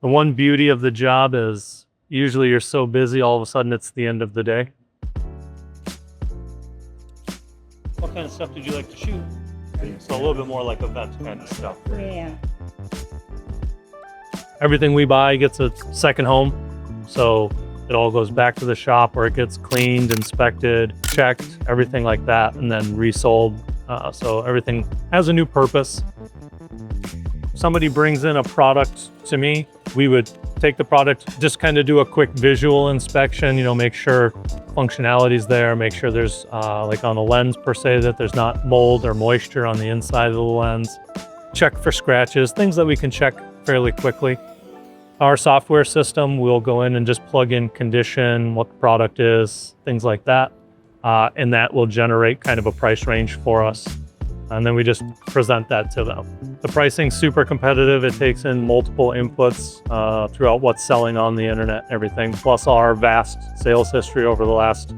The one beauty of the job is usually you're so busy, all of a sudden it's the end of the day. What kind of stuff did you like to shoot? So a little bit more like event kind of stuff. Yeah. Everything we buy gets a second home. So it all goes back to the shop where it gets cleaned, inspected, checked, everything like that, and then resold. So everything has a new purpose. Somebody brings in a product to me, we would take the product, just kind of do a quick visual inspection, make sure functionality's there, make sure there's like on the lens per se, that there's not mold or moisture on the inside of the lens. Check for scratches, things that we can check fairly quickly. Our software system, we'll go in and just plug in condition, what the product is, things like that. And that will generate kind of a price range for us. And then we just present that to them. The pricing's super competitive. It takes in multiple inputs throughout what's selling on the internet and everything, plus our vast sales history over the last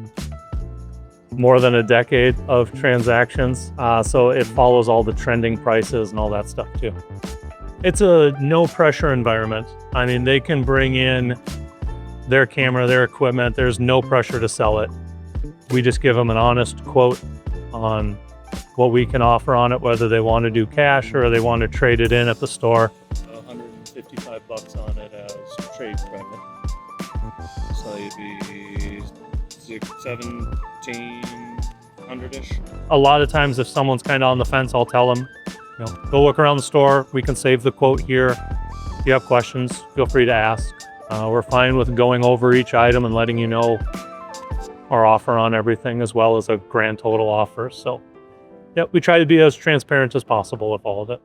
more than a decade of transactions. So it follows all the trending prices and all that stuff too. It's a no pressure environment. I mean, they can bring in their camera, their equipment. There's no pressure to sell it. We just give them an honest quote on what we can offer on it, whether they want to do cash or they want to trade it in at the store. $155 on it as trade credit. So you'd be 1700-ish. A lot of times if someone's kind of on the fence, I'll tell them, go look around the store. We can save the quote here. If you have questions, feel free to ask. We're fine with going over each item and letting you know our offer on everything, as well as a grand total offer. So yeah, we try to be as transparent as possible with all of it.